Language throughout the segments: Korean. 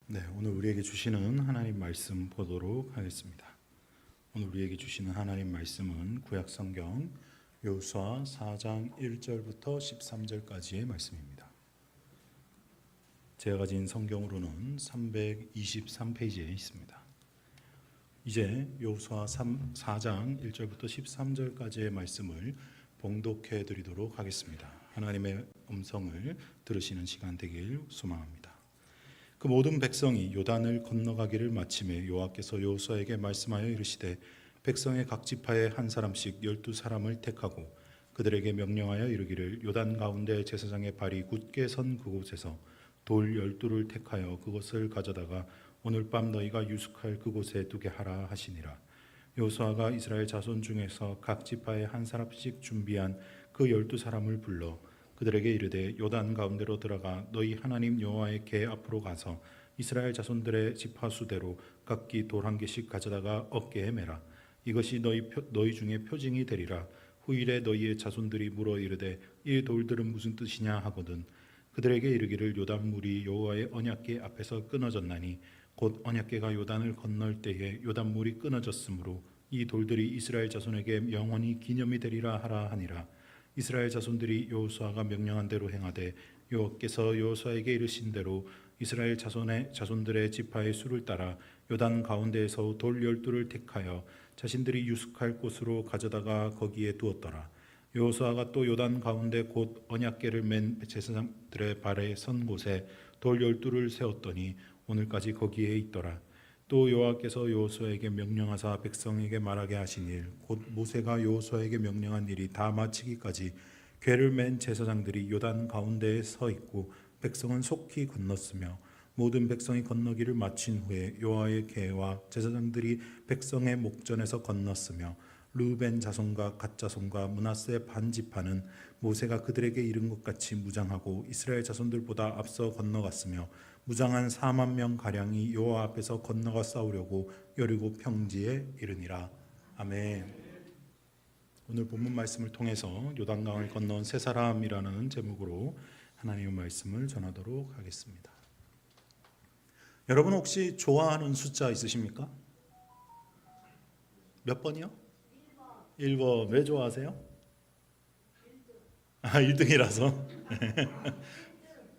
네, 오늘 우리에게 주시는 하나님 말씀 보도록 하겠습니다. 오늘 우리에게 주시는 하나님 말씀은 구약 성경 여호수아 4장 1절부터 13절까지의 말씀입니다. 제가 가진 성경으로는 323페이지에 있습니다. 이제 여호수아 4장 1절부터 13절까지의 말씀을 봉독해 드리도록 하겠습니다. 하나님의 음성을 들으시는 시간 되길 소망합니다. 그 모든 백성이 요단을 건너가기를 마침에 여호와께서 여호수아에게 말씀하여 이르시되 백성의 각 지파에 한 사람씩 12사람을 택하고 그들에게 명령하여 이르기를 요단 가운데 제사장의 발이 굳게 선 그곳에서 돌 12를 택하여 그것을 가져다가 오늘 밤 너희가 유숙할 그곳에 두게 하라 하시니라. 여호수아가 이스라엘 자손 중에서 각 지파에 한 사람씩 준비한 그 12사람을 불러 그들에게 이르되 요단 가운데로 들어가 너희 하나님 여호와의 궤 앞으로 가서 이스라엘 자손들의 지파 수대로 각기 돌 한 개씩 가져다가 어깨에 매라. 이것이 너희 중에 표징이 되리라. 후일에 너희의 자손들이 물어 이르되 이 돌들은 무슨 뜻이냐 하거든 그들에게 이르기를 요단 물이 여호와의 언약궤 앞에서 끊어졌나니 곧 언약궤가 요단을 건널 때에 요단 물이 끊어졌으므로 이 돌들이 이스라엘 자손에게 영원히 기념이 되리라 하라 하니라. 이스라엘 자손들이 여호수아가 명령한 대로 행하되 여호와께서 여호수아에게 이르신 대로 이스라엘 자손들의 지파의 수를 따라 요단 가운데에서 돌 12를 택하여 자신들이 유숙할 곳으로 가져다가 거기에 두었더라. 여호수아가 또 요단 가운데 곧 언약궤를 맨 제사장들의 발에 선 곳에 돌 12를 세웠더니 오늘까지 거기에 있더라. 또 여호와께서 여호수아에게 명령하사 백성에게 말하게 하신 일 곧 모세가 여호수아에게 명령한 일이 다 마치기까지 궤를 맨 제사장들이 요단 가운데에 서 있고 백성은 속히 건넜으며 모든 백성이 건너기를 마친 후에 여호와의 궤와 제사장들이 백성의 목전에서 건넜으며 르우벤 자손과 갓 자손과 므낫세 반 지파는 모세가 그들에게 이른 것 같이 무장하고 이스라엘 자손들보다 앞서 건너갔으며 무장한 4만 명 가량이 여호와 앞에서 건너가 싸우려고 여리고 평지에 이르니라. 아멘. 오늘 본문 말씀을 통해서 요단강을 건너온 세 사람이라는 제목으로 하나님의 말씀을 전하도록 하겠습니다. 여러분 혹시 좋아하는 숫자 있으십니까? 몇 번이요? 1번. 왜 좋아하세요? 1등이라서.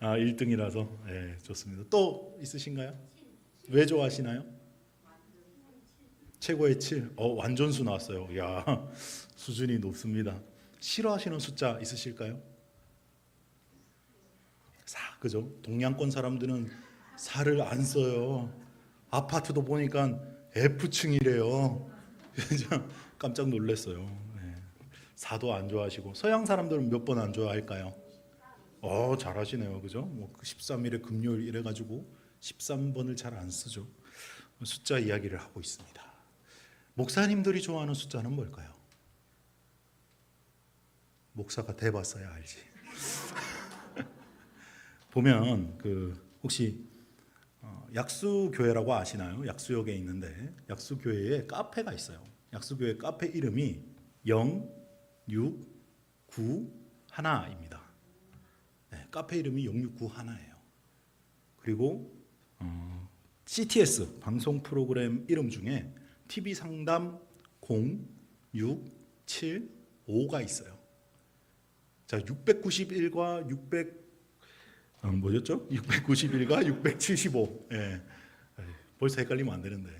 1등이라서. 네, 좋습니다. 또 있으신가요? 왜 좋아하시나요? 최고의 7. 완전수 나왔어요. 야, 수준이 높습니다. 싫어하시는 숫자 있으실까요? 4. 그죠? 동양권 사람들은 4를 안 써요. 아파트도 보니까 F층이래요. 깜짝 놀랐어요. 네. 4도 안 좋아하시고 서양 사람들은 몇 번 안 좋아할까요? 잘하시네요. 그죠? 뭐 13일에 금요일 이래 가지고 13번을 잘 안 쓰죠. 숫자 이야기를 하고 있습니다. 목사님들이 좋아하는 숫자는 뭘까요? 목사가 돼 봤어야 알지. 보면 혹시 약수교회라고 아시나요? 약수역에 있는데 약수교회에 카페가 있어요. 약수교회 카페 이름이 0691입니다. 네, 카페 이름이 0691예요. 그리고 CTS 방송 프로그램 이름 중에 TV 상담 0675가 있어요. 자, 691과 691과 675. 예. 벌써 헷갈리면 안 되는데.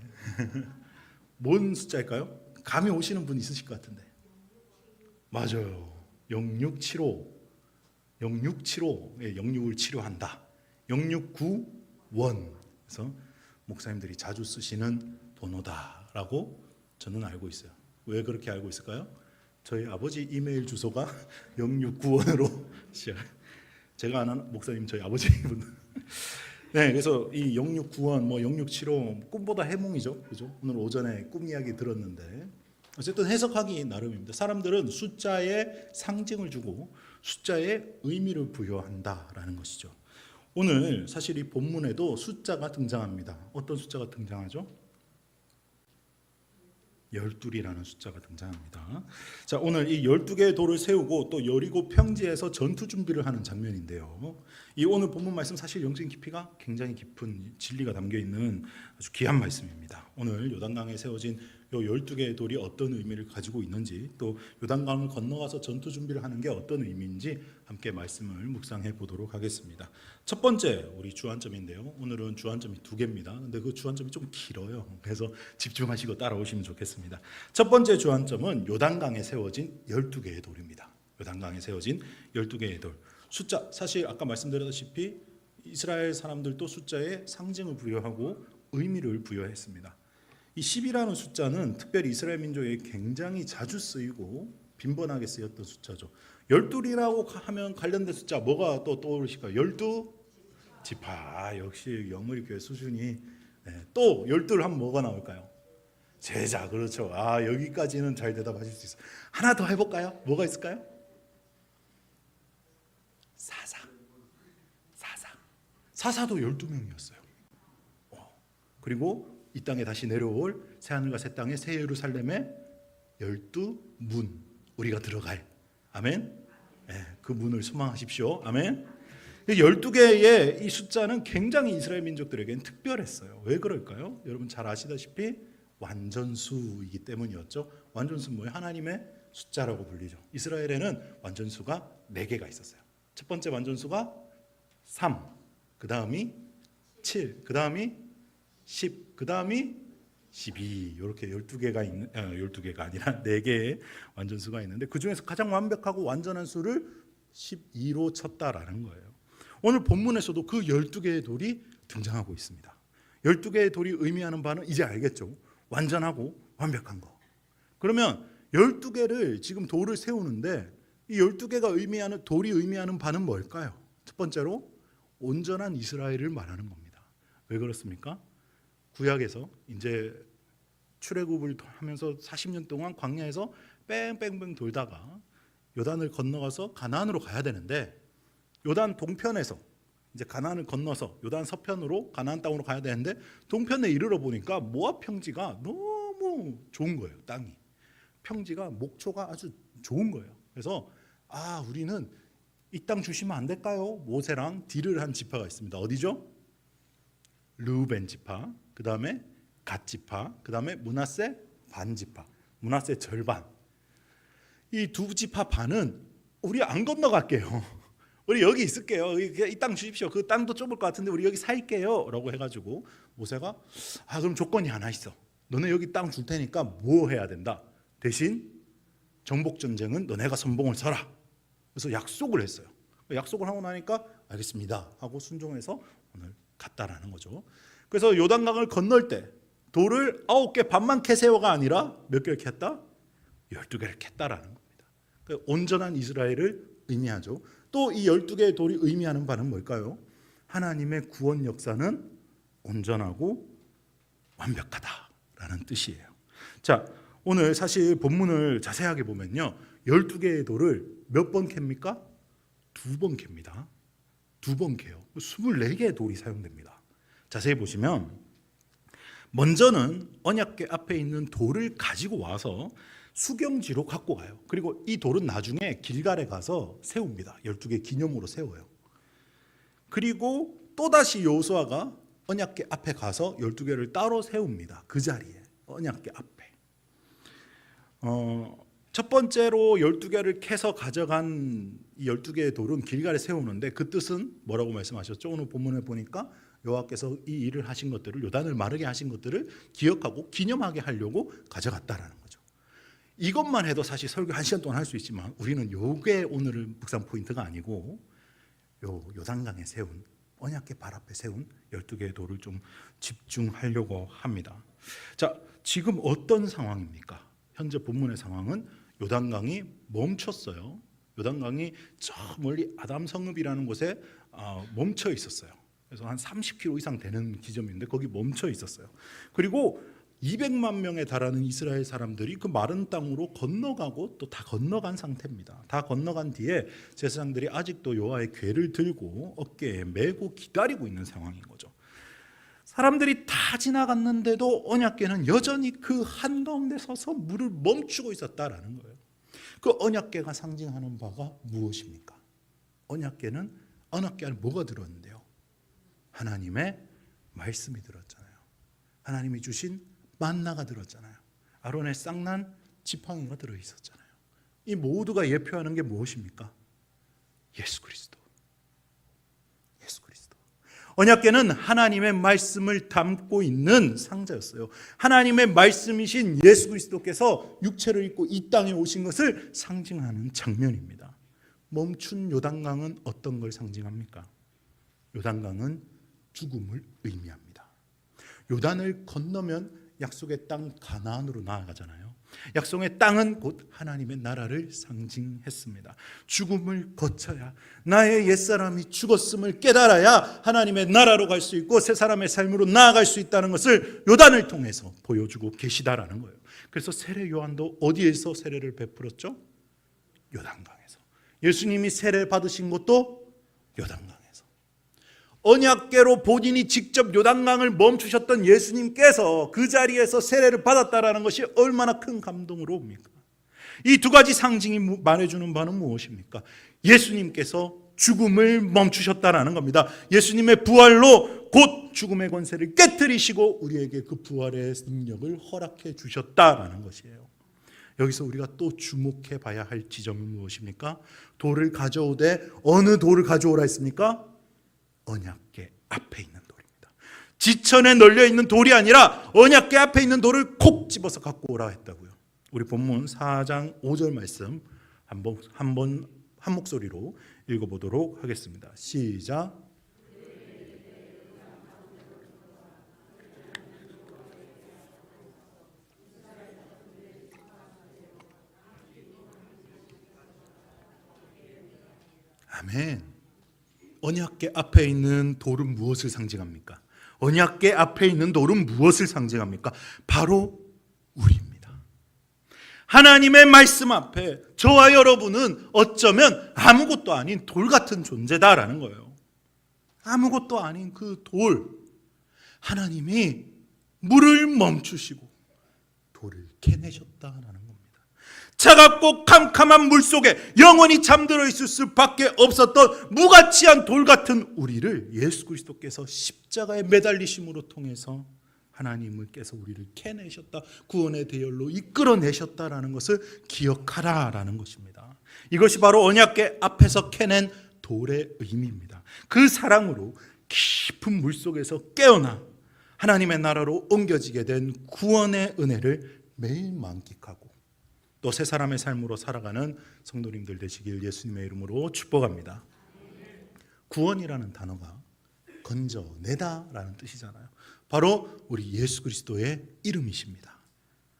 뭔 숫자일까요? 감이 오시는 분 있으실 것 같은데. 맞아요. 0675. 0675. 예, 06을 치료한다. 0691. 그래서 목사님들이 자주 쓰시는 번호다라고 저는 알고 있어요. 왜 그렇게 알고 있을까요? 저희 아버지 이메일 주소가 0691으로 시작. 제가 아는 목사님 저희 아버지분. 네, 그래서 이 0691, 0675 꿈보다 해몽이죠, 그죠? 오늘 오전에 꿈 이야기 들었는데 어쨌든 해석하기 나름입니다. 사람들은 숫자에 상징을 주고 숫자에 의미를 부여한다라는 것이죠. 오늘 사실 이 본문에도 숫자가 등장합니다. 어떤 숫자가 등장하죠? 열둘이라는 숫자가 등장합니다. 자, 오늘 이 12개의 돌을 세우고 또 여리고 평지에서 전투 준비를 하는 장면인데요. 이 오늘 본문 말씀 사실 영적인 깊이가 굉장히 깊은 진리가 담겨 있는 아주 귀한 말씀입니다. 오늘 요단강에 세워진 요 12개의 돌이 어떤 의미를 가지고 있는지, 또 요단강을 건너가서 전투 준비를 하는 게 어떤 의미인지 함께 말씀을 묵상해 보도록 하겠습니다. 첫 번째 우리 주안점인데요. 오늘은 주안점이 2개입니다. 근데 그 주안점이 좀 길어요. 그래서 집중하시고 따라오시면 좋겠습니다. 첫 번째 주안점은 요단강에 세워진 12개의 돌입니다. 요단강에 세워진 12개의 돌. 숫자, 사실 아까 말씀드렸다시피 이스라엘 사람들도 숫자에 상징을 부여하고 의미를 부여했습니다. 이 10이라는 숫자는 특별히 이스라엘 민족에 굉장히 자주 쓰이고 빈번하게 쓰였던 숫자죠. 12이라고 하면 관련된 숫자 뭐가 또 떠오르실까요? 12지파. 역시 영월교회 수준이. 또 12를 하면 뭐가 나올까요? 제자. 그렇죠. 여기까지는 잘 대답하실 수 있어요. 하나 더 해볼까요? 뭐가 있을까요? 사사도 12명이었어요. 그리고 이 땅에 다시 내려올 새하늘과 새 땅의 새 예루살렘의 12문, 우리가 들어갈, 아멘. 그 문을 소망하십시오. 아멘. 12개의 이 숫자는 굉장히 이스라엘 민족들에게는 특별했어요. 왜 그럴까요? 여러분 잘 아시다시피 완전수이기 때문이었죠. 완전수는 뭐예요? 하나님의 숫자라고 불리죠. 이스라엘에는 완전수가 4개가 있었어요. 첫 번째 완전수가 3, 그 다음이 7, 그 다음이 10, 그 다음이 12. 이렇게 12개가 있는 12개가 아니라 4개의 완전수가 있는데 그 중에서 가장 완벽하고 완전한 수를 12로 쳤다라는 거예요. 오늘 본문에서도 그 12개의 돌이 등장하고 있습니다. 12개의 돌이 의미하는 바는 이제 알겠죠. 완전하고 완벽한 거. 그러면 12개를 지금 돌을 세우는데 이 12개가 의미하는 돌이 의미하는 바는 뭘까요? 첫 번째로 온전한 이스라엘을 말하는 겁니다. 왜 그렇습니까? 구약에서 이제 출애굽을 하면서 40년 동안 광야에서 뺑뺑뺑 돌다가 요단을 건너가서 가나안으로 가야 되는데 요단 동편에서 이제 가나안을 건너서 요단 서편으로 가나안 땅으로 가야 되는데 동편에 이르러 보니까 모압 평지가 너무 좋은 거예요. 땅이 평지가 목초가 아주 좋은 거예요. 그래서 우리는 이 땅 주시면 안 될까요? 모세랑 딜을 한 지파가 있습니다. 어디죠? 르우벤 지파, 그 다음에 갓 지파, 그 다음에 므낫세 반 지파, 므낫세 절반. 이 두 지파 반은 우리 안 건너갈게요. 우리 여기 있을게요. 이 땅 주십시오. 그 땅도 좁을 것 같은데 우리 여기 살게요. 라고 해가지고 모세가 그럼 조건이 하나 있어. 너네 여기 땅 줄 테니까 뭐 해야 된다. 대신 정복 전쟁은 너네가 선봉을 서라. 그래서 약속을 했어요. 약속을 하고 나니까 알겠습니다 하고 순종해서 오늘 갔다라는 거죠. 그래서 요단강을 건널 때 돌을 9개 반만 캐세워가 아니라 몇 개를 캤다? 12개를 캤다라는 겁니다. 그러니까 온전한 이스라엘을 의미하죠. 또 이 12개의 돌이 의미하는 바는 뭘까요? 하나님의 구원 역사는 온전하고 완벽하다라는 뜻이에요. 자, 오늘 사실 본문을 자세하게 보면요. 12개의 돌을 몇 번 캡니까? 2번 캡니다. 2번 캐요. 24개의 돌이 사용됩니다. 자세히 보시면 먼저는 언약궤 앞에 있는 돌을 가지고 와서 수경지로 갖고 가요. 그리고 이 돌은 나중에 길갈에 가서 세웁니다. 12개 기념으로 세워요. 그리고 또다시 여호수아가 언약궤 앞에 가서 12개를 따로 세웁니다. 그 자리에 언약궤 앞에. 첫 번째로 12개를 캐서 가져간 이 12개의 돌은 길갈에 세우는데 그 뜻은 뭐라고 말씀하셨죠? 오늘 본문에 보니까 여호와께서 이 일을 하신 것들을 요단을 마르게 하신 것들을 기억하고 기념하게 하려고 가져갔다라는 거죠. 이것만 해도 사실 설교 1시간 동안 할 수 있지만 우리는 요게 오늘 묵상 포인트가 아니고 요단강에 세운 언약궤 발 앞에 세운 12개의 돌을 좀 집중하려고 합니다. 자, 지금 어떤 상황입니까? 현재 본문의 상황은 요단강이 멈췄어요. 요단강이 저 멀리 아담 성읍이라는 곳에 멈춰 있었어요. 그래서 한 30km 이상 되는 지점인데 거기 멈춰 있었어요. 그리고 200만 명에 달하는 이스라엘 사람들이 그 마른 땅으로 건너가고 또 다 건너간 상태입니다. 다 건너간 뒤에 제사장들이 아직도 여호와의 궤를 들고 어깨에 메고 기다리고 있는 상황인 거죠. 사람들이 다 지나갔는데도 언약궤는 여전히 그 한가운데 서서 물을 멈추고 있었다라는 거예요. 그 언약궤가 상징하는 바가 무엇입니까? 언약궤 안에 뭐가 들었는데요? 하나님의 말씀이 들었잖아요. 하나님이 주신 만나가 들었잖아요. 아론의 쌍난 지팡이가 들어있었잖아요. 이 모두가 예표하는 게 무엇입니까? 예수 그리스도. 예수 그리스도. 언약궤는 하나님의 말씀을 담고 있는 상자였어요. 하나님의 말씀이신 예수 그리스도께서 육체를 입고 이 땅에 오신 것을 상징하는 장면입니다. 멈춘 요단강은 어떤 걸 상징합니까? 요단강은 죽음을 의미합니다. 요단을 건너면 약속의 땅 가나안으로 나아가잖아요. 약속의 땅은 곧 하나님의 나라를 상징했습니다. 죽음을 거쳐야, 나의 옛사람이 죽었음을 깨달아야 하나님의 나라로 갈 수 있고 새 사람의 삶으로 나아갈 수 있다는 것을 요단을 통해서 보여주고 계시다라는 거예요. 그래서 세례 요한도 어디에서 세례를 베풀었죠? 요단강에서. 예수님이 세례 받으신 것도 요단강에서. 언약궤로 본인이 직접 요단강을 멈추셨던 예수님께서 그 자리에서 세례를 받았다라는 것이 얼마나 큰 감동으로 옵니까? 이 두 가지 상징이 말해주는 바는 무엇입니까? 예수님께서 죽음을 멈추셨다라는 겁니다. 예수님의 부활로 곧 죽음의 권세를 깨뜨리시고 우리에게 그 부활의 능력을 허락해 주셨다라는 것이에요. 여기서 우리가 또 주목해 봐야 할 지점이 무엇입니까? 돌을 가져오되 어느 돌을 가져오라 했습니까? 언약궤 앞에 있는 돌입니다. 지천에 널려 있는 돌이 아니라 언약궤 앞에 있는 돌을 콕 집어서 갖고 오라 했다고요. 우리 본문 4장 5절 말씀 한 목소리로 읽어보도록 하겠습니다. 시작. 아멘. 언약궤 앞에 있는 돌은 무엇을 상징합니까? 언약궤 앞에 있는 돌은 무엇을 상징합니까? 바로 우리입니다. 하나님의 말씀 앞에 저와 여러분은 어쩌면 아무것도 아닌 돌 같은 존재다라는 거예요. 아무것도 아닌 그 돌, 하나님이 물을 멈추시고 돌을 캐내셨다라는 겁니다. 차갑고 캄캄한 물 속에 영원히 잠들어 있을 수밖에 없었던 무가치한 돌 같은 우리를 예수 그리스도께서 십자가에 매달리심으로 통해서 하나님께서 우리를 캐내셨다, 구원의 대열로 이끌어내셨다라는 것을 기억하라라는 것입니다. 이것이 바로 언약궤 앞에서 캐낸 돌의 의미입니다. 그 사랑으로 깊은 물 속에서 깨어나 하나님의 나라로 옮겨지게 된 구원의 은혜를 매일 만끽하고 또 새 사람의 삶으로 살아가는 성도님들 되시길 예수님의 이름으로 축복합니다. 구원이라는 단어가 건져내다라는 뜻이잖아요. 바로 우리 예수 그리스도의 이름이십니다.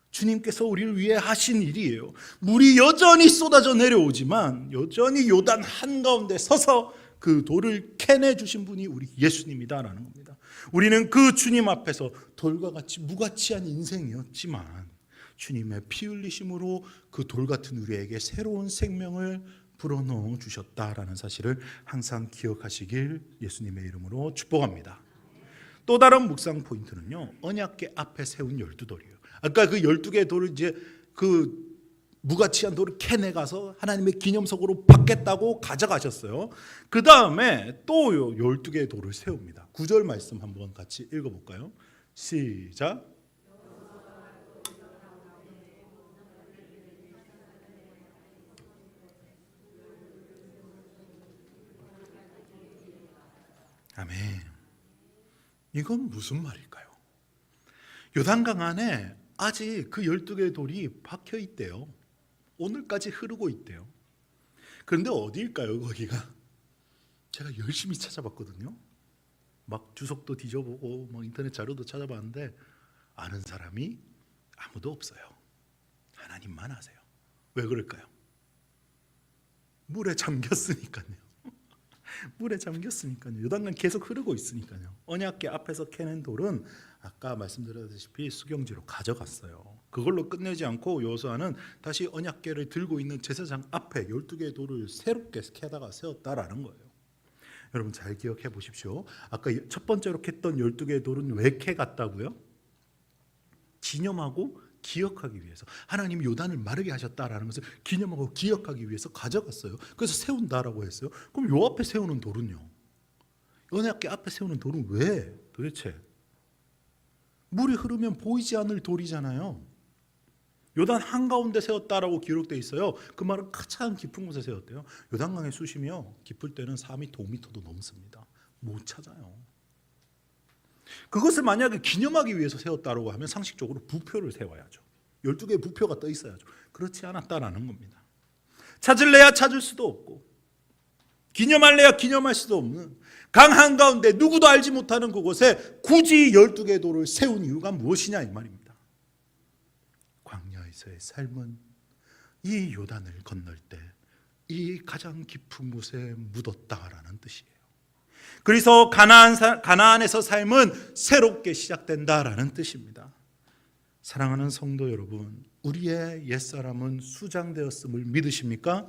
주님께서 우리를 위해 하신 일이에요. 물이 여전히 쏟아져 내려오지만 여전히 요단 한가운데 서서 그 돌을 캐내주신 분이 우리 예수님이다라는 겁니다. 우리는 그 주님 앞에서 돌과 같이 무가치한 인생이었지만 주님의 피 흘리심으로 그 돌 같은 우리에게 새로운 생명을 불어넣어 주셨다라는 사실을 항상 기억하시길 예수님의 이름으로 축복합니다. 또 다른 묵상 포인트는요, 언약궤 앞에 세운 12돌이에요. 아까 그 12개의 돌을 이제 그 무가치한 돌을 캐내가서 하나님의 기념석으로 받겠다고 가져가셨어요. 그 다음에 또 12개의 돌을 세웁니다. 9절 말씀 한번 같이 읽어볼까요? 시작. 아멘. 이건 무슨 말일까요? 요단강 안에 아직 그 12개의 돌이 박혀 있대요. 오늘까지 흐르고 있대요. 그런데 어디일까요, 거기가? 제가 열심히 찾아봤거든요. 막 주석도 뒤져보고 뭐 인터넷 자료도 찾아봤는데 아는 사람이 아무도 없어요. 하나님만 아세요. 왜 그럴까요? 물에 잠겼으니까요. 물에 잠겼으니까요. 요단강 계속 흐르고 있으니까요. 언약궤 앞에서 캐낸 돌은 아까 말씀드렸다시피 수경지로 가져갔어요. 그걸로 끝내지 않고 여호수아는 다시 언약궤를 들고 있는 제사장 앞에 12개의 돌을 새롭게 캐다가 세웠다라는 거예요. 여러분 잘 기억해 보십시오. 아까 첫 번째로 캤던 12개의 돌은 왜 캐 갔다고요? 기념하고 기억하기 위해서. 하나님이 요단을 마르게 하셨다라는 것을 기념하고 기억하기 위해서 가져갔어요. 그래서 세운다라고 했어요. 그럼 요 앞에 세우는 돌은요? 연약계 앞에 세우는 돌은 왜 도대체? 물이 흐르면 보이지 않을 돌이잖아요. 요단 한가운데 세웠다라고 기록되어 있어요. 그 말은 가장 깊은 곳에 세웠대요. 요단강의 수심이요, 깊을 때는 4m, 5m도 넘습니다. 못 찾아요. 그것을 만약에 기념하기 위해서 세웠다라고 하면 상식적으로 부표를 세워야죠. 12개의 부표가 떠 있어야죠. 그렇지 않았다라는 겁니다. 찾을래야 찾을 수도 없고 기념할래야 기념할 수도 없는 강 한가운데 누구도 알지 못하는 그곳에 굳이 12개의 돌을 세운 이유가 무엇이냐 이 말입니다. 광야에서의 삶은 이 요단을 건널 때 이 가장 깊은 곳에 묻었다라는 뜻이에요. 그래서 가나안에서 삶은 새롭게 시작된다라는 뜻입니다. 사랑하는 성도 여러분, 우리의 옛사람은 수장되었음을 믿으십니까?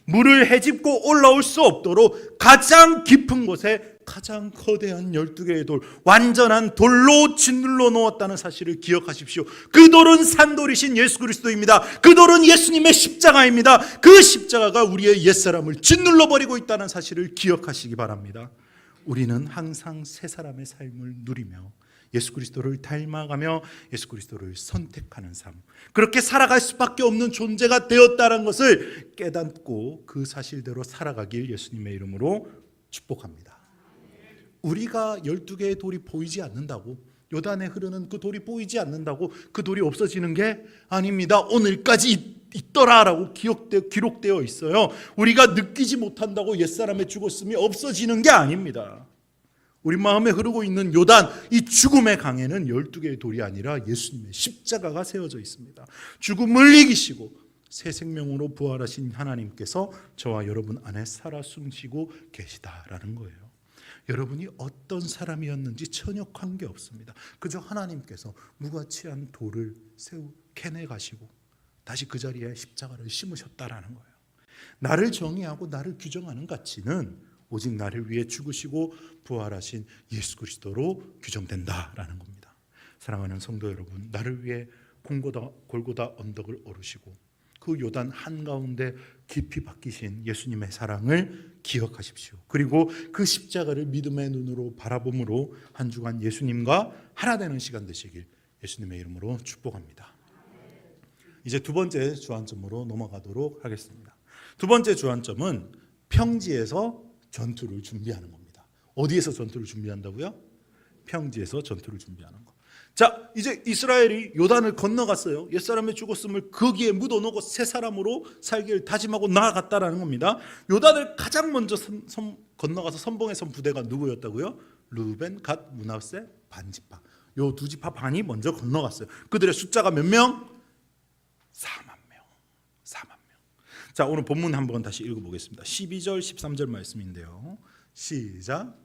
물을 헤집고 올라올 수 없도록 가장 깊은 곳에 가장 거대한 12개의 돌, 완전한 돌로 짓눌러 놓았다는 사실을 기억하십시오. 그 돌은 산돌이신 예수 그리스도입니다. 그 돌은 예수님의 십자가입니다. 그 십자가가 우리의 옛사람을 짓눌러 버리고 있다는 사실을 기억하시기 바랍니다. 우리는 항상 새 사람의 삶을 누리며 예수 그리스도를 닮아가며 예수 그리스도를 선택하는 삶, 그렇게 살아갈 수밖에 없는 존재가 되었다는 것을 깨닫고 그 사실대로 살아가길 예수님의 이름으로 축복합니다. 우리가 12개의 돌이 보이지 않는다고, 요단에 흐르는 그 돌이 보이지 않는다고 그 돌이 없어지는 게 아닙니다. 오늘까지 있더라라고 기록되어 있어요. 우리가 느끼지 못한다고 옛사람의 죽었음이 없어지는 게 아닙니다. 우리 마음에 흐르고 있는 요단, 이 죽음의 강에는 12개의 돌이 아니라 예수님의 십자가가 세워져 있습니다. 죽음을 이기시고 새 생명으로 부활하신 하나님께서 저와 여러분 안에 살아 숨쉬고 계시다라는 거예요. 여러분이 어떤 사람이었는지 전혀 관계없습니다. 그저 하나님께서 무가치한 돌을 캐내 가시고 다시 그 자리에 십자가를 심으셨다라는 거예요. 나를 정의하고 나를 규정하는 가치는 오직 나를 위해 죽으시고 부활하신 예수 그리스도로 규정된다라는 겁니다. 사랑하는 성도 여러분, 나를 위해 골고다 언덕을 오르시고 그 요단 한가운데 깊이 박히신 예수님의 사랑을 기억하십시오. 그리고 그 십자가를 믿음의 눈으로 바라봄으로 한 주간 예수님과 하나 되는 시간 되시길 예수님의 이름으로 축복합니다. 이제 두 번째 주안점으로 넘어가도록 하겠습니다. 두 번째 주안점은 평지에서 전투를 준비하는 겁니다. 어디에서 전투를 준비한다고요? 평지에서 전투를 준비하는 거. 자, 이제 이스라엘이 요단을 건너갔어요. 옛사람의 죽었음을 거기에 묻어놓고 새 사람으로 살기를 다짐하고 나아갔다라는 겁니다. 요단을 가장 먼저 건너가서 선봉했던 부대가 누구였다고요? 루벤, 갓, 므낫세, 반지파. 요 두 지파 반이 먼저 건너갔어요. 그들의 숫자가 몇 명? 4만 명. 4만 명. 자, 오늘 본문 한번 다시 읽어보겠습니다. 12절, 13절 말씀인데요. 시작.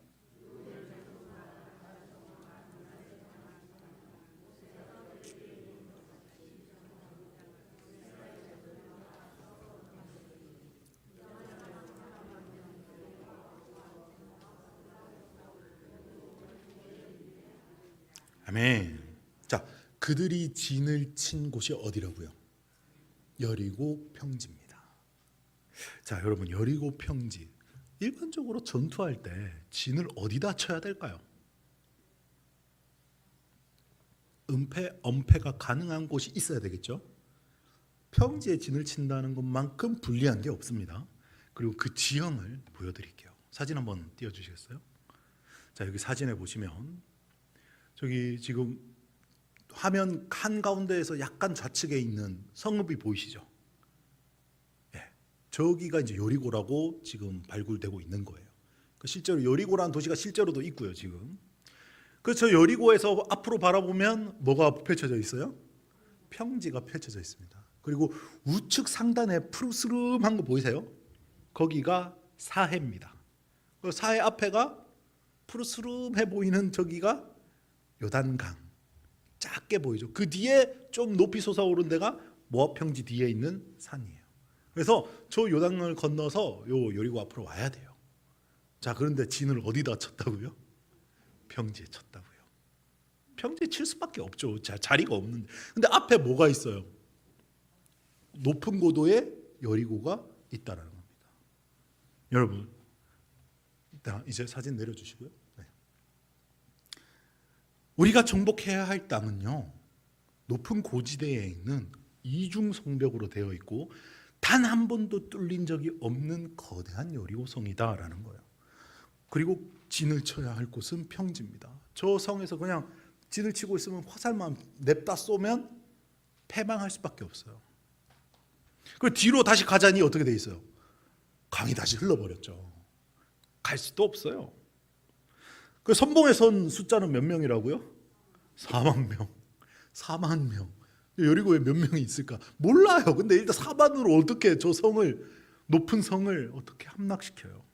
아멘. 자, 그들이 진을 친 곳이 어디라고요? 여리고 평지입니다. 자, 여러분, 여리고 평지. 일반적으로 전투할 때 진을 어디다 쳐야 될까요? 엄폐가 가능한 곳이 있어야 되겠죠. 평지에 진을 친다는 것만큼 불리한 게 없습니다. 그리고 그 지형을 보여드릴게요. 사진 한번 띄워주시겠어요? 자, 여기 사진에 보시면 저기 지금 화면 한가운데에서 약간 좌측에 있는 성읍이 보이시죠? 예, 저기가 이제 여리고라고 지금 발굴되고 있는 거예요. 실제로 여리고라는 도시가 실제로도 있고요, 지금. 그래서 여리고에서 앞으로 바라보면 뭐가 펼쳐져 있어요? 평지가 펼쳐져 있습니다. 그리고 우측 상단에 푸르스름한 거 보이세요? 거기가 사해입니다. 사해 앞에가 푸르스름해 보이는 저기가 요단강, 작게 보이죠. 그 뒤에 좀 높이 솟아오른 데가 모압 평지 뒤에 있는 산이에요. 그래서 저 요단강을 건너서 요 여리고 앞으로 와야 돼요. 자, 그런데 진을 어디다 쳤다고요? 평지에 쳤다고요. 평지에 칠 수밖에 없죠. 자리가 없는데. 근데 앞에 뭐가 있어요? 높은 고도에 여리고가 있다라는 겁니다. 여러분, 이제 사진 내려주시고요. 네. 우리가 정복해야 할 땅은요, 높은 고지대에 있는 이중 성벽으로 되어 있고 단 한 번도 뚫린 적이 없는 거대한 여리고성이다라는 거예요. 그리고 진을 쳐야 할 곳은 평지입니다. 저 성에서 그냥 진을 치고 있으면 화살만 냅다 쏘면 패망할 수밖에 없어요. 그 뒤로 다시 가자니 어떻게 돼 있어요? 강이 다시 흘러버렸죠. 갈 수도 없어요. 그 선봉에 선 숫자는 몇 명이라고요? 4만 명. 4만 명. 여리고에 몇 명이 있을까? 몰라요. 근데 일단 4만으로 어떻게 저 성을, 높은 성을 어떻게 함락시켜요?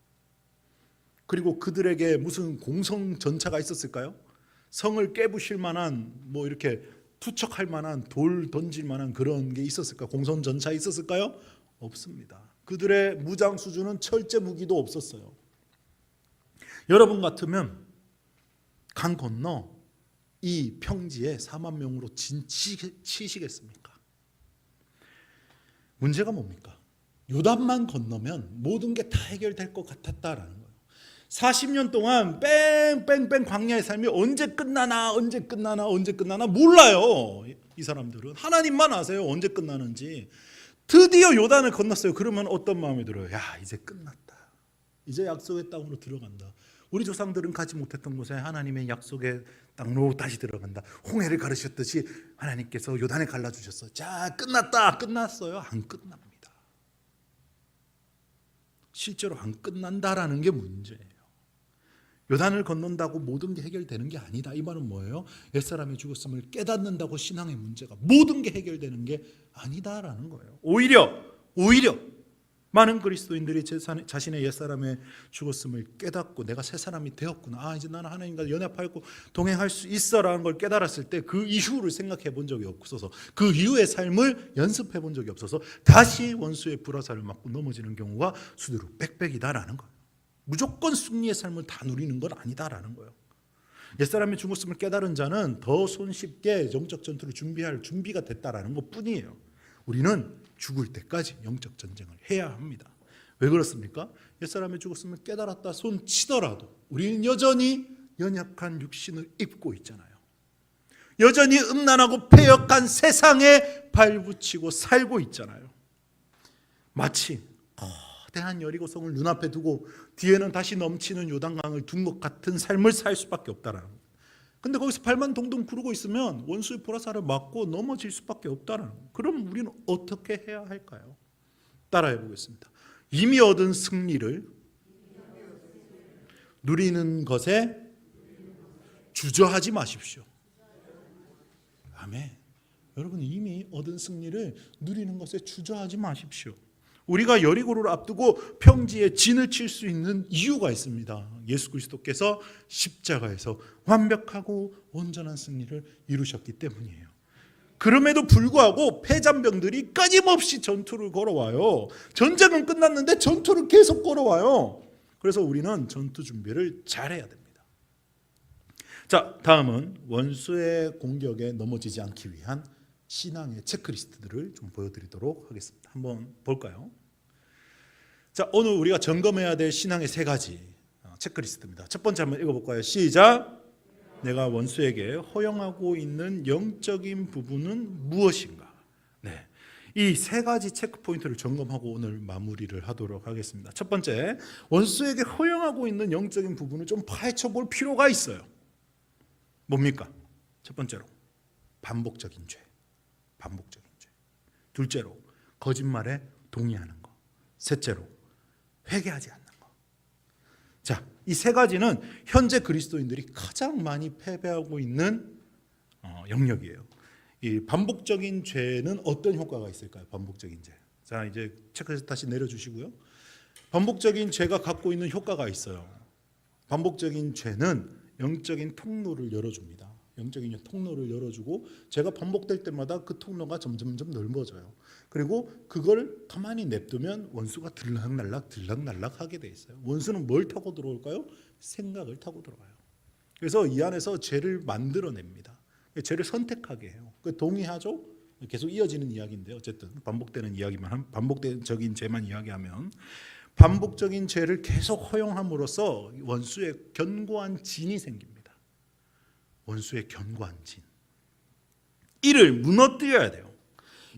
그리고 그들에게 무슨 공성 전차가 있었을까요? 성을 깨부실 만한, 뭐 이렇게 투척할 만한, 돌 던질 만한 그런 게 있었을까? 공성 전차 있었을까요? 없습니다. 그들의 무장 수준은 철제 무기도 없었어요. 여러분 같으면 강 건너 이 평지에 4만 명으로 치시겠습니까? 문제가 뭡니까? 요단만 건너면 모든 게 다 해결될 것 같았다라는 거예요. 40년 동안 뺑뺑뺑 광야의 삶이 언제 끝나나 몰라요. 이 사람들은 하나님만 아세요. 언제 끝나는지. 드디어 요단을 건넜어요. 그러면 어떤 마음이 들어요? 야, 이제 끝났다. 이제 약속의 땅으로 들어간다. 우리 조상들은 가지 못했던 곳에 하나님의 약속의 땅으로 다시 들어간다. 홍해를 가르셨듯이 하나님께서 요단을 갈라주셨어. 자, 끝났다. 끝났어요? 안 끝납니다. 실제로 안 끝난다라는 게 문제예요. 요단을 건넌다고 모든 게 해결되는 게 아니다. 이 말은 뭐예요? 옛사람이 죽었음을 깨닫는다고 신앙의 문제가 모든 게 해결되는 게 아니다라는 거예요. 오히려 많은 그리스도인들이 자신의 옛사람의 죽었음을 깨닫고 내가 새 사람이 되었구나. 이제 나는 하나님과 연합하고 동행할 수 있어라는 걸 깨달았을 때 그 이후를 생각해 본 적이 없어서, 그 이후의 삶을 연습해 본 적이 없어서 다시 원수의 불화살을 맞고 넘어지는 경우가 수두룩 빽빽이다라는 거예요. 무조건 승리의 삶을 다 누리는 건 아니다라는 거예요. 옛사람의 죽었음을 깨달은 자는 더 손쉽게 영적 전투를 준비할 준비가 됐다라는 것 뿐이에요. 우리는 죽을 때까지 영적 전쟁을 해야 합니다. 왜 그렇습니까? 옛사람의 죽었음을 깨달았다 손 치더라도 우리는 여전히 연약한 육신을 입고 있잖아요. 여전히 음란하고 패역한 세상에 발붙이고 살고 있잖아요. 마치 거대한 여리고성을 눈앞에 두고 뒤에는 다시 넘치는 요단강을 둔 것 같은 삶을 살 수밖에 없다라는 거예요. 근데 거기서 발만 동동 구르고 있으면 원수의 보라살을 맞고 넘어질 수밖에 없다는 거예요. 그럼 우리는 어떻게 해야 할까요? 따라해 보겠습니다. 이미 얻은 승리를 누리는 것에 주저하지 마십시오. 아멘. 여러분, 이미 얻은 승리를 누리는 것에 주저하지 마십시오. 우리가 여리고를 앞두고 평지에 진을 칠 수 있는 이유가 있습니다. 예수 그리스도께서 십자가에서 완벽하고 온전한 승리를 이루셨기 때문이에요. 그럼에도 불구하고 패잔병들이 끊임없이 전투를 걸어와요. 전쟁은 끝났는데 전투를 계속 걸어와요. 그래서 우리는 전투 준비를 잘해야 됩니다. 자, 다음은 원수의 공격에 넘어지지 않기 위한 신앙의 체크리스트들을 좀 보여드리도록 하겠습니다. 한번 볼까요? 자, 오늘 우리가 점검해야 될 신앙의 세 가지 체크리스트입니다. 첫 번째 한번 읽어볼까요? 시작. 내가 원수에게 허용하고 있는 영적인 부분은 무엇인가? 네, 이 세 가지 체크 포인트를 점검하고 오늘 마무리를 하도록 하겠습니다. 첫 번째, 원수에게 허용하고 있는 영적인 부분을 좀 파헤쳐 볼 필요가 있어요. 뭡니까? 첫 번째로 반복적인 죄. 둘째로 거짓말에 동의하는 거. 셋째로 회개하지 않는 거. 자, 이 세 가지는 현재 그리스도인들이 가장 많이 패배하고 있는 영역이에요. 이 반복적인 죄는 어떤 효과가 있을까요? 반복적인 죄. 자, 이제 체크해서 다시 내려주시고요. 반복적인 죄가 갖고 있는 효과가 있어요. 반복적인 죄는 영적인 통로를 열어줍니다. 영적인 통로를 열어주고 죄가 반복될 때마다 그 통로가 점점점 넓어져요. 그리고 그걸 가만히 냅두면 원수가 들락날락 하게 돼 있어요. 원수는 뭘 타고 들어올까요? 생각을 타고 들어와요. 그래서 이 안에서 죄를 만들어냅니다. 죄를 선택하게 해요. 동의하죠? 계속 이어지는 이야기인데 어쨌든 반복되는 이야기만, 반복적인 죄만 이야기하면 반복적인 죄를 계속 허용함으로써 원수의 견고한 진이 생깁니다. 원수의 견고한 진. 이를 무너뜨려야 돼요.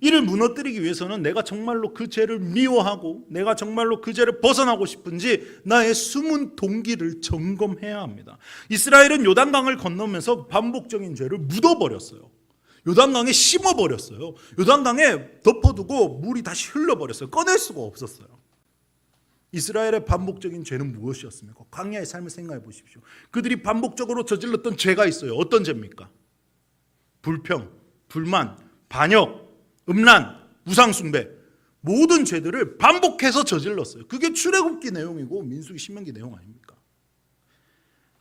이를 무너뜨리기 위해서는 내가 정말로 그 죄를 미워하고 내가 정말로 그 죄를 벗어나고 싶은지 나의 숨은 동기를 점검해야 합니다. 이스라엘은 요단강을 건너면서 반복적인 죄를 묻어버렸어요. 요단강에 심어버렸어요. 요단강에 덮어두고 물이 다시 흘러버렸어요. 꺼낼 수가 없었어요. 이스라엘의 반복적인 죄는 무엇이었습니까? 광야의 삶을 생각해 보십시오. 그들이 반복적으로 저질렀던 죄가 있어요. 어떤 죄입니까? 불평, 불만, 반역, 음란, 우상숭배, 모든 죄들을 반복해서 저질렀어요. 그게 출애굽기 내용이고 민수기 신명기 내용 아닙니까?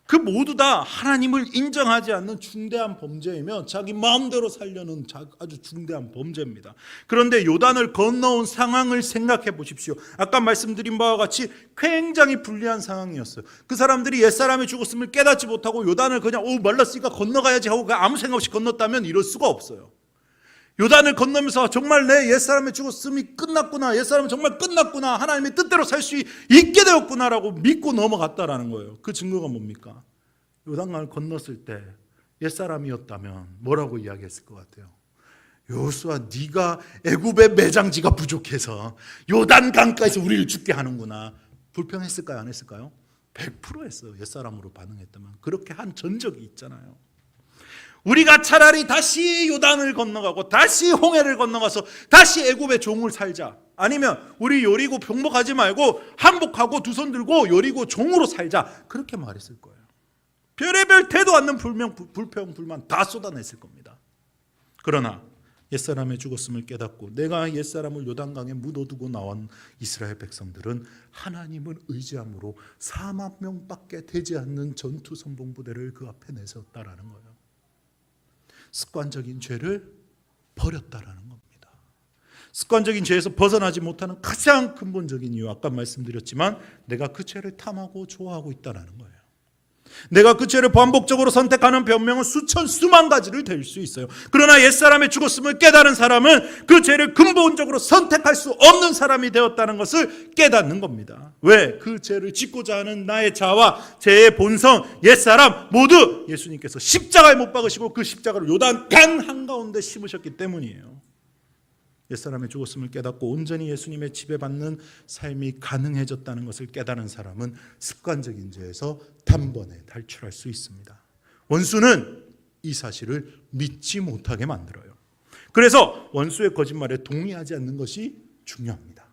그 모두 다 하나님을 인정하지 않는 중대한 범죄이며 자기 마음대로 살려는 아주 중대한 범죄입니다. 그런데 요단을 건너온 상황을 생각해 보십시오. 아까 말씀드린 바와 같이 굉장히 불리한 상황이었어요. 그 사람들이 옛사람이 죽었음을 깨닫지 못하고 요단을 그냥 말랐으니까 건너가야지 하고 아무 생각 없이 건넜다면 이럴 수가 없어요. 요단을 건너면서 정말 내 옛사람의 죽었음이 끝났구나, 옛사람은 정말 끝났구나, 하나님의 뜻대로 살 수 있게 되었구나라고 믿고 넘어갔다라는 거예요. 그 증거가 뭡니까? 요단강을 건넜을 때 옛사람이었다면 뭐라고 이야기했을 것 같아요? 여호수아, 네가 애굽의 매장지가 부족해서 요단강가에서 우리를 죽게 하는구나. 불평했을까요? 안 했을까요? 100% 했어요. 옛사람으로 반응했다면. 그렇게 한 전적이 있잖아요. 우리가 차라리 다시 요단을 건너가고 다시 홍해를 건너가서 다시 애굽의 종을 살자. 아니면 우리 여리고 병복하지 말고 한복하고 두 손 들고 여리고 종으로 살자. 그렇게 말했을 거예요. 별의별 대도 않는 불평, 불만 다 쏟아냈을 겁니다. 그러나 옛사람의 죽었음을 깨닫고 내가 옛사람을 요단강에 묻어두고 나온 이스라엘 백성들은 하나님을 의지함으로 4만 명밖에 되지 않는 전투 선봉부대를 그 앞에 내세웠다라는 거예요. 습관적인 죄를 버렸다라는 겁니다. 습관적인 죄에서 벗어나지 못하는 가장 근본적인 이유, 아까 말씀드렸지만 내가 그 죄를 탐하고 좋아하고 있다라는 거예요. 내가 그 죄를 반복적으로 선택하는 변명은 수만 가지를 댈 수 있어요. 그러나 옛사람의 죽었음을 깨달은 사람은 그 죄를 근본적으로 선택할 수 없는 사람이 되었다는 것을 깨닫는 겁니다. 왜? 그 죄를 짓고자 하는 나의 자아와 죄의 본성, 옛사람 모두 예수님께서 십자가에 못 박으시고 그 십자가를 요단강 한가운데 심으셨기 때문이에요. 옛사람의 죽었음을 깨닫고 온전히 예수님의 지배받는 삶이 가능해졌다는 것을 깨달은 사람은 습관적인 죄에서 단번에 탈출할 수 있습니다. 원수는 이 사실을 믿지 못하게 만들어요. 그래서 원수의 거짓말에 동의하지 않는 것이 중요합니다.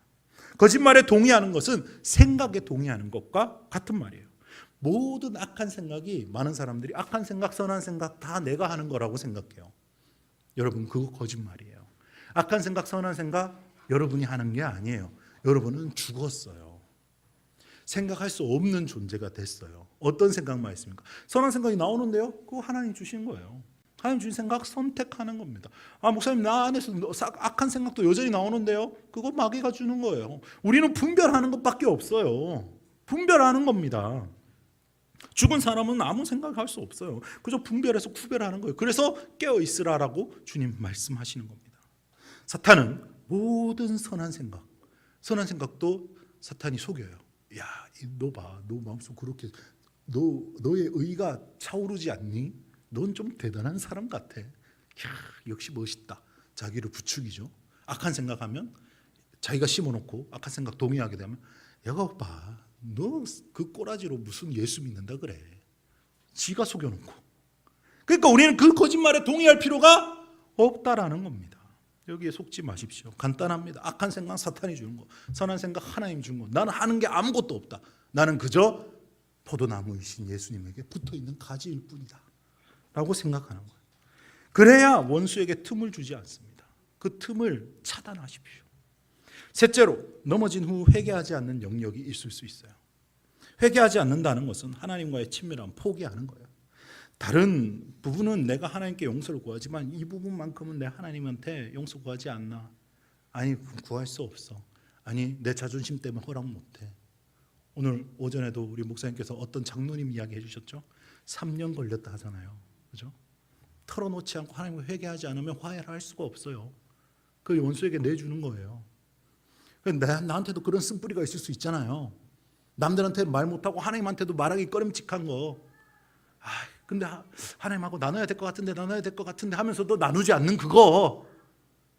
거짓말에 동의하는 것은 생각에 동의하는 것과 같은 말이에요. 모든 악한 생각이, 많은 사람들이 악한 생각, 선한 생각 다 내가 하는 거라고 생각해요. 여러분, 그거 거짓말이에요. 악한 생각, 선한 생각 여러분이 하는 게 아니에요. 여러분은 죽었어요. 생각할 수 없는 존재가 됐어요. 어떤 생각만 있습니까? 선한 생각이 나오는데요, 그거 하나님 주신 거예요. 하나님 주신 생각 선택하는 겁니다. 목사님, 나 안에서 악한 생각도 여전히 나오는데요, 그거 마귀가 주는 거예요. 우리는 분별하는 것밖에 없어요. 분별하는 겁니다. 죽은 사람은 아무 생각할 수 없어요. 그저 분별해서 구별하는 거예요. 그래서 깨어 있으라라고 주님 말씀하시는 겁니다. 사탄은 모든 선한 생각도 사탄이 속여요. 야, 너 봐, 너 마음속 그렇게 너의 의가 차오르지 않니? 넌 좀 대단한 사람 같아. 야, 역시 멋있다. 자기를 부추기죠. 악한 생각하면 자기가 심어놓고 악한 생각 동의하게 되면, 야가 봐, 너 그 꼬라지로 무슨 예수 믿는다 그래. 지가 속여놓고. 그러니까 우리는 그 거짓말에 동의할 필요가 없다라는 겁니다. 여기에 속지 마십시오. 간단합니다. 악한 생각 사탄이 주는 거, 선한 생각 하나님 주는 거. 나는 하는 게 아무것도 없다. 나는 그저 포도나무이신 예수님에게 붙어있는 가지일 뿐이다 라고 생각하는 거예요. 그래야 원수에게 틈을 주지 않습니다. 그 틈을 차단하십시오. 셋째로, 넘어진 후 회개하지 않는 영역이 있을 수 있어요. 회개하지 않는다는 것은 하나님과의 친밀함 포기하는 거예요. 다른 부분은 내가 하나님께 용서를 구하지만 이 부분만큼은 내 하나님한테 용서 구하지 않나. 아니 구할 수 없어. 아니 내 자존심 때문에 허락 못해. 오늘 오전에도 우리 목사님께서 어떤 장로님 이야기 해주셨죠? 3년 걸렸다 하잖아요. 그죠? 털어놓지 않고 하나님을 회개하지 않으면 화해를 할 수가 없어요. 그 원수에게 내주는 거예요. 나한테도 그런 쓴뿌리가 있을 수 있잖아요. 남들한테 말 못하고 하나님한테도 말하기 꺼림칙한 거. 근데 하나님하고 나눠야 될 것 같은데 하면서도 나누지 않는 그거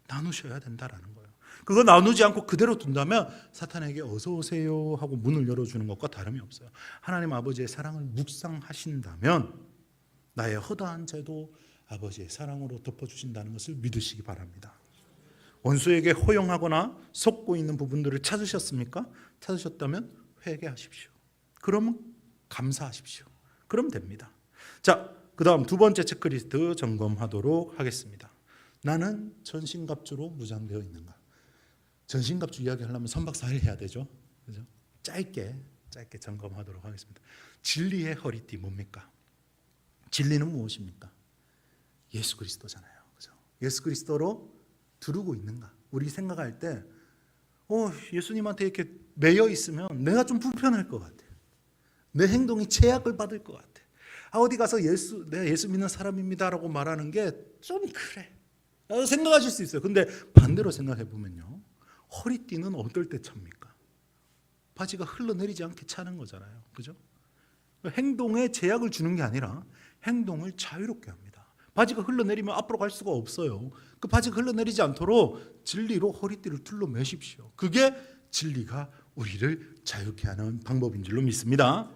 나누셔야 된다라는 거예요. 그거 나누지 않고 그대로 둔다면 사탄에게 어서 오세요 하고 문을 열어주는 것과 다름이 없어요. 하나님 아버지의 사랑을 묵상하신다면 나의 허다한 죄도 아버지의 사랑으로 덮어주신다는 것을 믿으시기 바랍니다. 원수에게 허용하거나 속고 있는 부분들을 찾으셨습니까? 찾으셨다면 회개하십시오. 그러면 감사하십시오. 그럼 됩니다. 자, 그 다음 두 번째 체크리스트 점검하도록 하겠습니다. 나는 전신갑주로 무장되어 있는가? 전신갑주 이야기하려면 3박 4일 해야 되죠. 그죠? 짧게 점검하도록 하겠습니다. 진리의 허리띠 뭡니까? 진리는 무엇입니까? 예수 그리스도잖아요. 그죠? 예수 그리스도로 두르고 있는가? 우리 생각할 때 예수님한테 이렇게 매여 있으면 내가 좀 불편할 것 같아요. 내 행동이 제약을 받을 것 같아요. 어디 가서 내가 예수 믿는 사람입니다라고 말하는 게 좀 그래 생각하실 수 있어요. 근데 반대로 생각해 보면요, 허리띠는 어떨 때 찹니까? 바지가 흘러내리지 않게 차는 거잖아요. 그죠? 행동에 제약을 주는 게 아니라 행동을 자유롭게 합니다. 바지가 흘러내리면 앞으로 갈 수가 없어요. 그 바지가 흘러내리지 않도록 진리로 허리띠를 둘러매십시오. 그게 진리가 우리를 자유케 하는 방법인 줄로 믿습니다.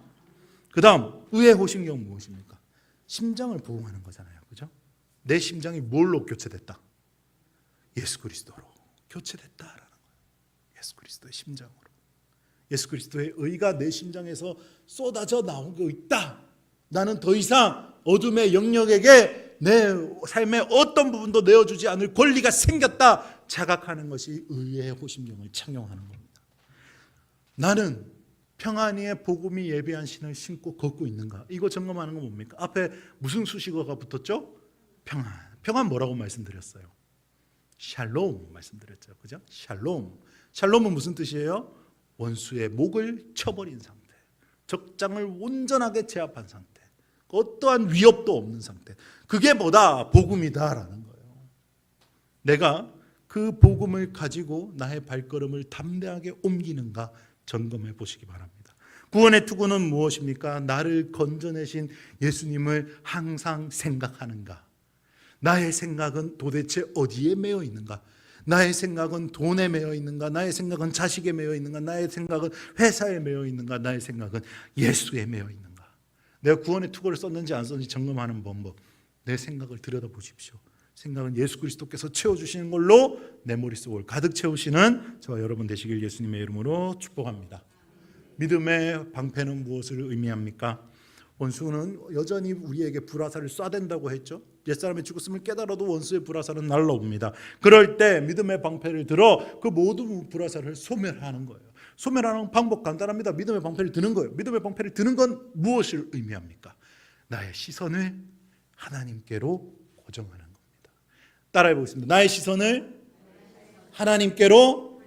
그 다음 의의 호심경은 무엇입니까? 심장을 보호하는 거잖아요. 그죠? 내 심장이 뭘로 교체됐다? 예수 그리스도로 교체됐다라는 거예요. 예수 그리스도의 심장으로. 예수 그리스도의 의가 내 심장에서 쏟아져 나오고 있다. 나는 더 이상 어둠의 영역에게 내 삶의 어떤 부분도 내어주지 않을 권리가 생겼다. 자각하는 것이 의의 호심경을 착용하는 겁니다. 나는 평안의 복음이 예배한 신을 신고 걷고 있는가? 이거 점검하는 건 뭡니까? 앞에 무슨 수식어가 붙었죠? 평안. 평안 뭐라고 말씀드렸어요? 샬롬 말씀드렸죠. 그죠? 샬롬. 샬롬은 무슨 뜻이에요? 원수의 목을 쳐버린 상태. 적장을 온전하게 제압한 상태. 어떠한 위협도 없는 상태. 그게 뭐다? 복음이다라는 거예요. 내가 그 복음을 가지고 나의 발걸음을 담대하게 옮기는가 점검해 보시기 바랍니다. 구원의 투구는 무엇입니까? 나를 건져내신 예수님을 항상 생각하는가? 나의 생각은 도대체 어디에 매여 있는가? 나의 생각은 돈에 매여 있는가? 나의 생각은 자식에 매여 있는가? 나의 생각은 회사에 매여 있는가? 나의 생각은 예수에 매여 있는가? 내가 구원의 투구를 썼는지 안 썼는지 점검하는 방법. 내 생각을 들여다보십시오. 생각은 예수 그리스도께서 채워주시는 걸로 내 머릿속을 가득 채우시는 저와 여러분 되시길 예수님의 이름으로 축복합니다. 믿음의 방패는 무엇을 의미합니까? 원수는 여전히 우리에게 불화살을 쏴댄다고 했죠. 옛사람이 죽었음을 깨달아도 원수의 불화살은 날라옵니다. 그럴 때 믿음의 방패를 들어 그 모든 불화살을 소멸하는 거예요. 소멸하는 방법 간단합니다. 믿음의 방패를 드는 거예요. 믿음의 방패를 드는 건 무엇을 의미합니까? 나의 시선을 하나님께로 고정하는 겁니다. 따라해 보겠습니다. 나의 시선을 하나님께로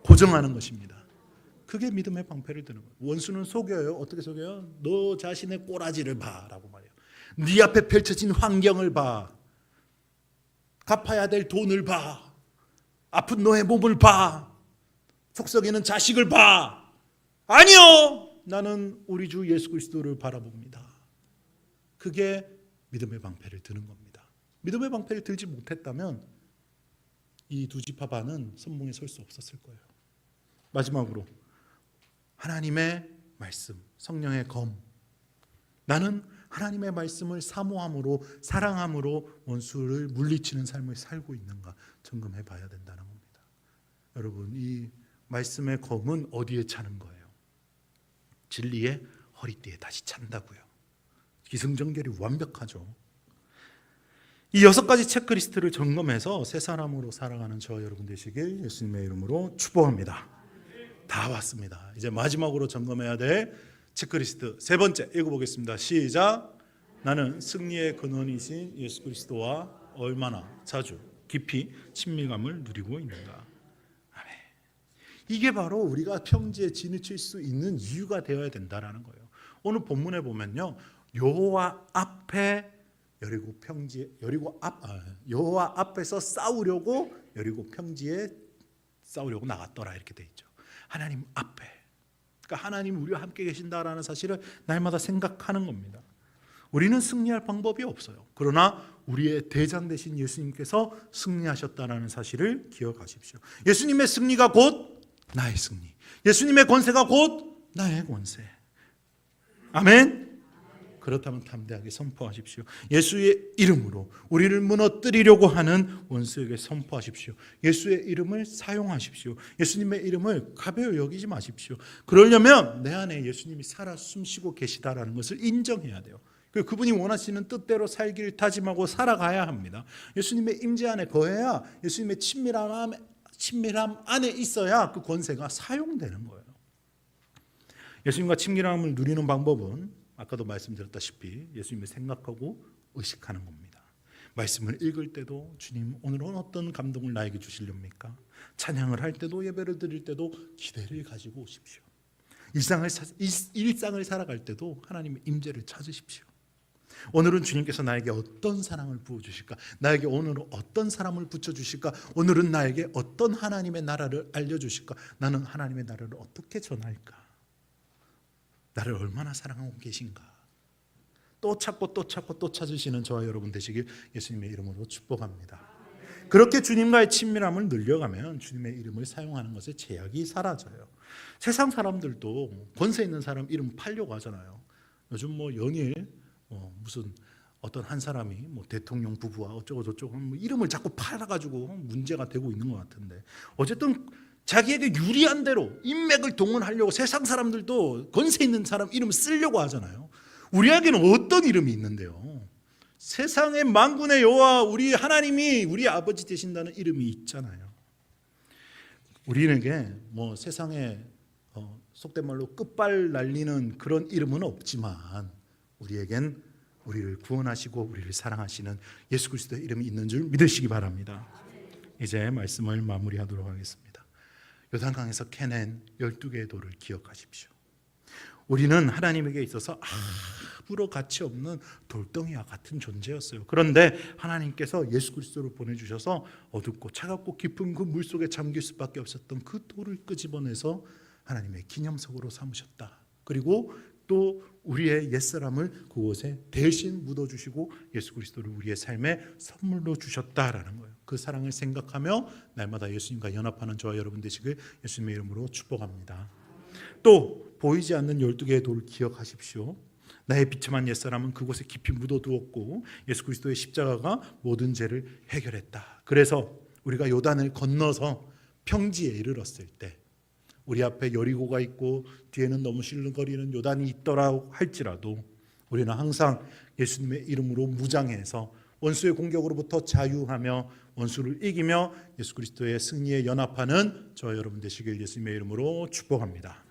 고정하는 것입니다. 그게 믿음의 방패를 드는 거예요. 원수는 속여요. 어떻게 속여요? 너 자신의 꼬라지를 봐라고 말해요. 네 앞에 펼쳐진 환경을 봐. 갚아야 될 돈을 봐. 아픈 너의 몸을 봐. 속썩이는 자식을 봐. 아니요. 나는 우리 주 예수 그리스도를 바라봅니다. 그게 믿음의 방패를 드는 겁니다. 믿음의 방패를 들지 못했다면 이 두 지파 반은 선봉에 설 수 없었을 거예요. 마지막으로 하나님의 말씀, 성령의 검. 나는 하나님의 말씀을 사모함으로 사랑함으로 원수를 물리치는 삶을 살고 있는가 점검해 봐야 된다는 겁니다. 여러분, 이 말씀의 검은 어디에 차는 거예요? 진리의 허리띠에 다시 찬다고요. 기승전결이 완벽하죠. 이 6가지 체크리스트를 점검해서 새 사람으로 살아가는 저와 여러분 되시길 예수님의 이름으로 축복합니다. 다 왔습니다. 이제 마지막으로 점검해야 될 체크리스트 세 번째 읽어보겠습니다. 시작. 나는 승리의 근원이신 예수 그리스도와 얼마나 자주 깊이 친밀감을 누리고 있는가. 이게 바로 우리가 평지에 진을 칠 수 있는 이유가 되어야 된다라는 거예요. 오늘 본문에 보면요, 여호와 앞에서 싸우려고 여리고 평지에 싸우려고 나갔더라 이렇게 돼 있죠. 하나님 앞에, 그러니까 하나님 우리와 함께 계신다라는 사실을 날마다 생각하는 겁니다. 우리는 승리할 방법이 없어요. 그러나 우리의 대장 되신 예수님께서 승리하셨다라는 사실을 기억하십시오. 예수님의 승리가 곧 나의 승리, 예수님의 권세가 곧 나의 권세. 아멘. 그렇다면 담대하게 선포하십시오. 예수의 이름으로 우리를 무너뜨리려고 하는 원수에게 선포하십시오. 예수의 이름을 사용하십시오. 예수님의 이름을 가벼이 여기지 마십시오. 그러려면 내 안에 예수님이 살아 숨쉬고 계시다라는 것을 인정해야 돼요. 그분이 원하시는 뜻대로 살기를 다짐하고 살아가야 합니다. 예수님의 임재 안에 거해야, 예수님의 친밀함 안에 있어야 그 권세가 사용되는 거예요. 예수님과 친밀함을 누리는 방법은 아까도 말씀드렸다시피 예수님을 생각하고 의식하는 겁니다. 말씀을 읽을 때도 주님 오늘은 어떤 감동을 나에게 주시렵니까? 찬양을 할 때도, 예배를 드릴 때도 기대를 가지고 오십시오. 일상을 살아갈 때도 하나님의 임재를 찾으십시오. 오늘은 주님께서 나에게 어떤 사랑을 부어주실까? 나에게 오늘은 어떤 사람을 붙여주실까? 오늘은 나에게 어떤 하나님의 나라를 알려주실까? 나는 하나님의 나라를 어떻게 전할까? 나를 얼마나 사랑하고 계신가? 또 찾고 또 찾고 또 찾으시는 저와 여러분 되시길 예수님의 이름으로 축복합니다. 그렇게 주님과의 친밀함을 늘려가면 주님의 이름을 사용하는 것에 제약이 사라져요. 세상 사람들도 권세 있는 사람 이름 팔려고 하잖아요. 요즘 뭐 연일 무슨 어떤 한 사람이 뭐 대통령 부부와 어쩌고 저쩌고 이름을 자꾸 팔아가지고 문제가 되고 있는 것 같은데, 어쨌든 자기에게 유리한 대로 인맥을 동원하려고 세상 사람들도 권세 있는 사람 이름 쓰려고 하잖아요. 우리에게는 어떤 이름이 있는데요? 세상의 만군의 여호와 우리 하나님이 우리 아버지 되신다는 이름이 있잖아요. 우리에게 뭐 세상에 속된 말로 끝발 날리는 그런 이름은 없지만 우리에겐 우리를 구원하시고 우리를 사랑하시는 예수 그리스도의 이름이 있는 줄 믿으시기 바랍니다. 이제 말씀을 마무리하도록 하겠습니다. 요단강에서 캐낸 12개의 돌을 기억하십시오. 우리는 하나님에게 있어서 아무런 가치 없는 돌덩이와 같은 존재였어요. 그런데 하나님께서 예수 그리스도를 보내주셔서 어둡고 차갑고 깊은 그 물속에 잠길 수밖에 없었던 그 돌을 끄집어내서 하나님의 기념석으로 삼으셨다. 그리고 또 우리의 옛사람을 그곳에 대신 묻어주시고 예수 그리스도를 우리의 삶에 선물로 주셨다라는 거예요. 그 사랑을 생각하며 날마다 예수님과 연합하는 저와 여러분 되시길 예수님의 이름으로 축복합니다. 또 보이지 않는 12개의 돌을 기억하십시오. 나의 비참한 옛사람은 그곳에 깊이 묻어두었고 예수 그리스도의 십자가가 모든 죄를 해결했다. 그래서 우리가 요단을 건너서 평지에 이르렀을 때 우리 앞에 여리고가 있고 뒤에는 너무 실룩거리는 요단이 있더라 할지라도 우리는 항상 예수님의 이름으로 무장해서 원수의 공격으로부터 자유하며 원수를 이기며 예수 그리스도의 승리에 연합하는 저와 여러분 되시길 예수님의 이름으로 축복합니다.